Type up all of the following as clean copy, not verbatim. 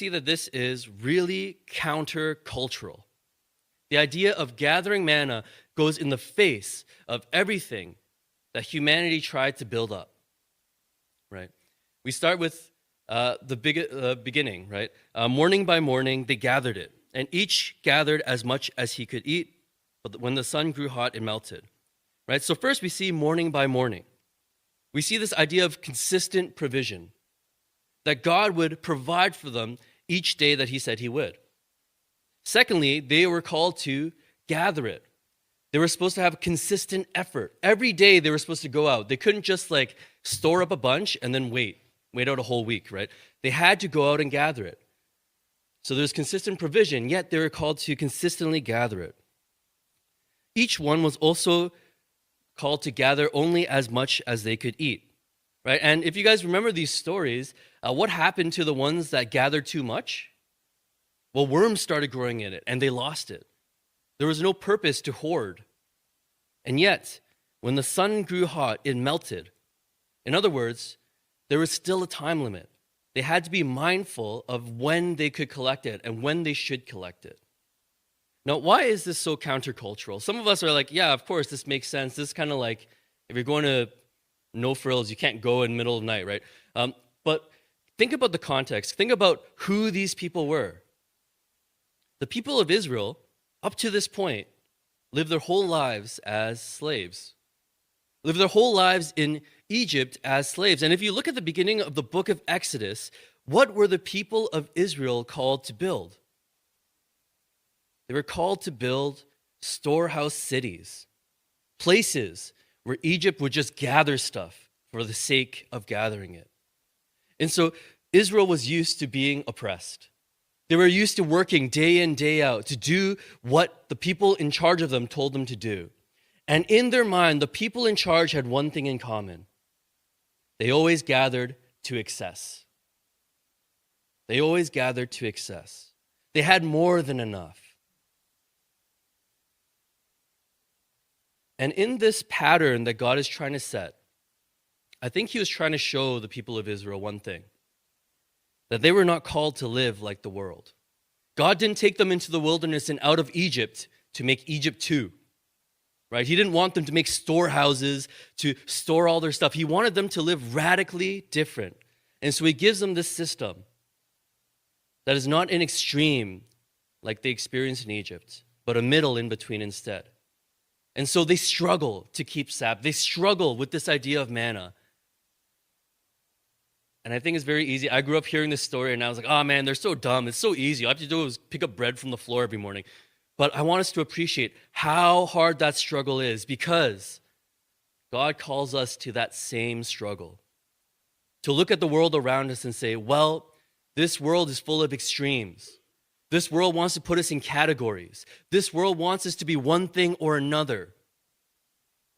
See that this is really countercultural. The idea of gathering manna goes in the face of everything that humanity tried to build up, right? We start with the beginning, right? Morning by morning, they gathered it, and each gathered as much as he could eat, but when the sun grew hot, it melted, right? So first we see morning by morning. We see this idea of consistent provision, that God would provide for them each day that he said he would. Secondly, they were called to gather it. They were supposed to have consistent effort. Every day they were supposed to go out. They couldn't just store up a bunch and then wait out a whole week, right? They had to go out and gather it. So there's consistent provision, yet they were called to consistently gather it. Each one was also called to gather only as much as they could eat, right? And if you guys remember these stories, what happened to the ones that gathered too much? Well, worms started growing in it, and they lost it. There was no purpose to hoard. And yet, when the sun grew hot, it melted. In other words, there was still a time limit. They had to be mindful of when they could collect it and when they should collect it. Now, why is this so countercultural? Some of us are like, yeah, of course, this makes sense. This is kind of like, if you're going to no frills, you can't go in the middle of the night, right? But think about the context. Think about who these people were. The people of Israel, up to this point, lived their whole lives as slaves, lived their whole lives in Egypt as slaves. And if you look at the beginning of the book of Exodus, what were the people of Israel called to build? They were called to build storehouse cities, places where Egypt would just gather stuff for the sake of gathering it. And so Israel was used to being oppressed. They were used to working day in, day out to do what the people in charge of them told them to do. And in their mind, the people in charge had one thing in common. They always gathered to excess. They always gathered to excess. They had more than enough. And in this pattern that God is trying to set, I think he was trying to show the people of Israel one thing, that they were not called to live like the world. God didn't take them into the wilderness and out of Egypt to make Egypt too, right? He didn't want them to make storehouses to store all their stuff. He wanted them to live radically different. And so he gives them this system that is not an extreme like they experienced in Egypt, but a middle in between instead. And so they struggle to keep Sabbath. They struggle with this idea of manna. And I think it's very easy. I grew up hearing this story and I was like, oh man, they're so dumb. It's so easy. All I have to do is pick up bread from the floor every morning. But I want us to appreciate how hard that struggle is, because God calls us to that same struggle. To look at the world around us and say, well, this world is full of extremes. This world wants to put us in categories. This world wants us to be one thing or another.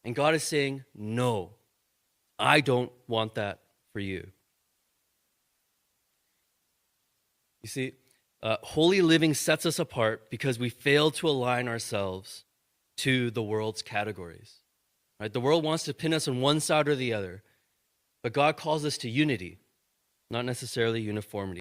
And God is saying, no, I don't want that for you. You see, holy living sets us apart because we fail to align ourselves to the world's categories. Right? The world wants to pin us on one side or the other, but God calls us to unity, not necessarily uniformity.